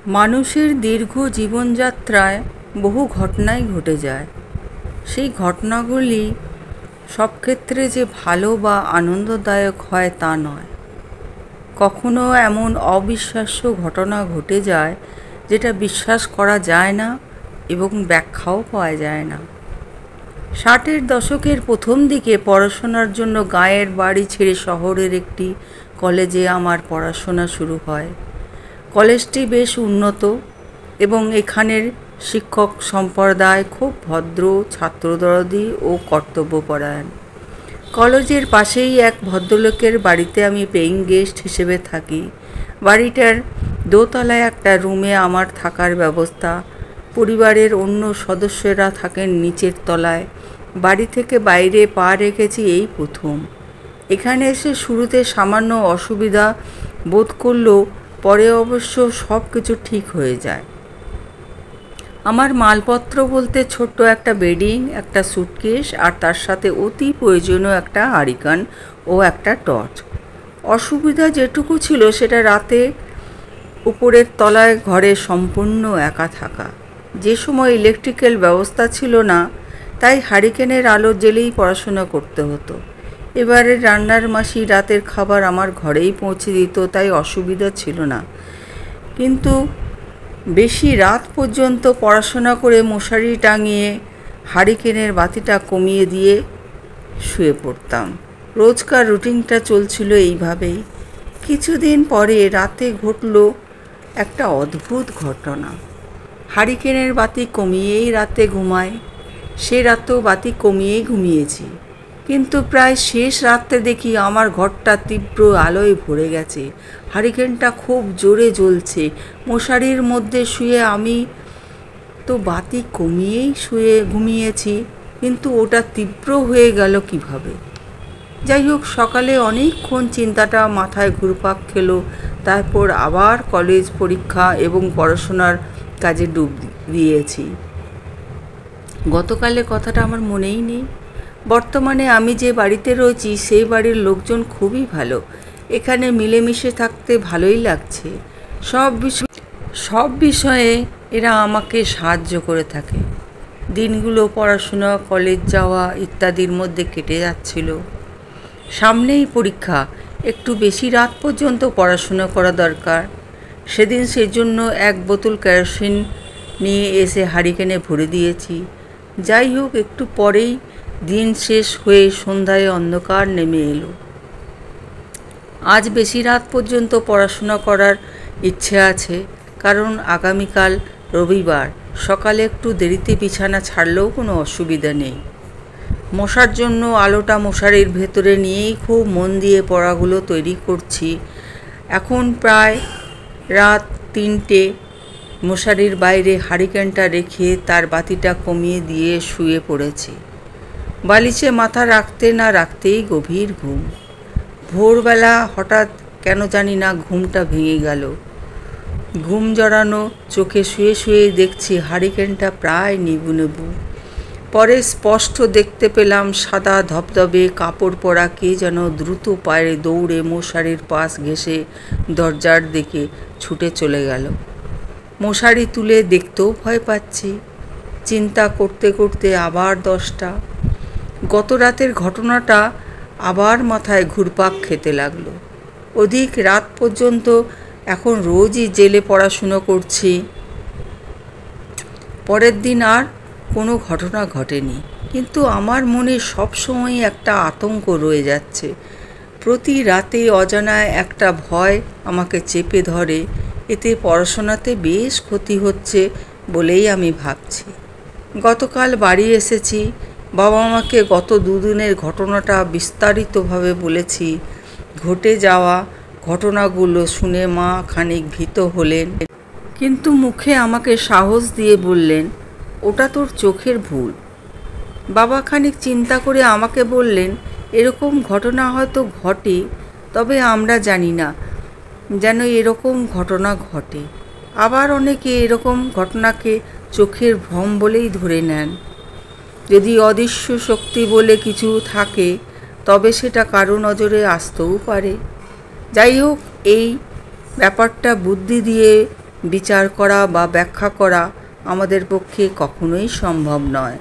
মানুষের দীর্ঘ জীবনযাত্রায় বহু ঘটনাই ঘটে যায়। সেই ঘটনাগুলি সব ক্ষেত্রে যে ভালো বা আনন্দদায়ক হয় তা নয়। কখনো এমন অবিশ্বাস্য ঘটনা ঘটে যায় যেটা বিশ্বাস করা যায় না এবং ব্যাখ্যাও পাওয়া যায় না। 60-এর দশকের প্রথম দিকে পড়াশোনার জন্য গাঁয়ের বাড়ি ছেড়ে শহরের একটি কলেজে আমার পড়াশোনা শুরু হয়। কলেজটি বেশ উন্নত এবং এখানের শিক্ষক সম্প্রদায় খুব ভদ্র, ছাত্রদরদি ও কর্তব্যপরায়ণ। কলেজের পাশেই এক ভদ্রলোকের বাড়িতে আমি পেইং গেস্ট হিসেবে থাকি। বাড়িটার দোতলায় একটা রুমে আমার থাকার ব্যবস্থা। পরিবারের অন্য সদস্যরা থাকেন নিচের তলায়। বাড়ি থেকে বাইরে পা রেখেছি এই প্রথম। এখানে এসে শুরুতে সামান্য অসুবিধা বোধ করলেও পরে অবশ্য সব কিছু ঠিক হয়ে যায়। আমার মালপত্র বলতে ছোট্ট একটা বেডিং, একটা সুটকেস আর তার সাথে অতি প্রয়োজনীয় একটা হারিকেন ও একটা টর্চ। অসুবিধা যেটুকু ছিল সেটা রাতে উপরের তলায় ঘরে সম্পূর্ণ একা থাকা। যে সময় ইলেকট্রিক্যাল ব্যবস্থা ছিল না, তাই হারিকেনের আলো জ্বেলেই পড়াশোনা করতে হতো। এবারে রান্নার মাসি রাতের খাবার আমার ঘরেই পৌঁছে দিত, তাই অসুবিধা ছিল না। কিন্তু বেশি রাত পর্যন্ত পড়াশোনা করে মশারি টাঙিয়ে হারিকেনের বাতিটা কমিয়ে দিয়ে শুয়ে পড়তাম। রোজকার রুটিনটা চলছিল এইভাবেই। কিছুদিন পরে রাতে ঘটল একটা অদ্ভুত ঘটনা। হারিকেনের বাতি কমিয়েই রাতে ঘুমাই। সে রাতেও বাতি কমিয়েই ঘুমিয়েছি, কিন্তু প্রায় শেষ রাতে দেখি আমার ঘরটা তীব্র আলোয় ভরে গেছে। হারিকেনটা খুব জোরে জ্বলছে। মশারির মধ্যে শুয়ে আমি তো বাতি কমিয়েই ঘুমিয়েছি, কিন্তু ওটা তীব্র হয়ে গেল কিভাবে? যাই হোক, সকালে অনেকক্ষণ চিন্তাটা মাথায় ঘুরপাক খেলো। তারপর আবার কলেজ পরীক্ষা এবং পড়াশোনার কাজে ডুব দিয়েছি। গতকালের কথাটা আমার মনেই নেই। বর্তমানে আমি যে বাড়িতে রয়েছি সেই বাড়ির লোকজন খুবই ভালো। এখানে মিলেমিশে থাকতে ভালোই লাগছে। সব বিষয়ে এরা আমাকে সাহায্য করে থাকে। দিনগুলো পড়াশোনা, কলেজ যাওয়া ইত্যাদির মধ্যে কেটে যাচ্ছিল। সামনেই পরীক্ষা, একটু বেশি রাত পর্যন্ত পড়াশোনা করা দরকার। সেদিন সেজন্য 1 বোতল কেরোসিন নিয়ে এসে হারিকেনে ভরে দিয়েছি। যাই হোক, একটু পরেই দিন শেষ হয়ে সন্ধ্যায় অন্ধকার নেমে এলো। আজ বেশি রাত পর্যন্ত পড়াশোনা করার ইচ্ছে আছে, কারণ আগামীকাল রবিবার। সকালে একটু দেরিতে বিছানা ছাড়লেও কোনো অসুবিধা নেই। মশার জন্য আলোটা মশারির ভেতরে নিয়েই খুব মন দিয়ে পড়াগুলো তৈরি করছি। এখন প্রায় রাত 3টে। মশারির বাইরে হারিকেনটা রেখে তার বাতিটা কমিয়ে দিয়ে শুয়ে পড়েছি। বালিশে মাথা রাখতে না রাখতেই গভীর ঘুম। ভোরবেলা হঠাৎ কেন জানি না ঘুমটা ভেঙে গেল। ঘুম জড়ানো চোখে শুয়ে শুয়েই দেখছি হারিকেনটা প্রায় নিবু নেবু। পরে স্পষ্ট দেখতে পেলাম সাদা ধবধবে কাপড় পরা কে যেন দ্রুত পায়ে দৌড়ে মশারির পাশ ঘেঁষে দরজার দিকে ছুটে চলে গেল। মশারি তুলে দেখতেও ভয় পাচ্ছি। চিন্তা করতে করতে আবার 10টা। গত রাতের ঘটনাটা আবার মাথায় ঘুরপাক খেতে লাগলো। অধিক রাত পর্যন্ত এখন রোজই জেলে পড়াশুনো করছি। পরের দিন আর কোনো ঘটনা ঘটেনি, কিন্তু আমার মনে সবসময় একটা আতঙ্ক রয়ে যাচ্ছে। প্রতি রাতে অজানা একটা ভয় আমাকে চেপে ধরে। এতে পড়াশোনাতে বেশ ক্ষতি হচ্ছে বলেই আমি ভাবছি। গতকাল বাড়ি এসেছি। বাবা মাকে গত 2 দিনের ঘটনাটা বিস্তারিতভাবে বলেছি। ঘটে যাওয়া ঘটনাগুলো শুনে মা খানিক ভীত হলেন, কিন্তু মুখে আমাকে সাহস দিয়ে বললেন, ওটা তোর চোখের ভুল। বাবা খানিক চিন্তা করে আমাকে বললেন, এরকম ঘটনা হয়তো ঘটে, তবে আমরা জানি না যেন এরকম ঘটনা ঘটে। আবার অনেকে এরকম ঘটনাকে চোখের ভ্রম বলেই ধরে নেন। যদি অদৃশ্য শক্তি বলে কিছু থাকে, তবে সেটা কারো নজরে আসতেও পারে। যাই হোক, এই ব্যাপারটা বুদ্ধি দিয়ে বিচার করা বা ব্যাখ্যা করা আমাদের পক্ষে কখনোই সম্ভব নয়।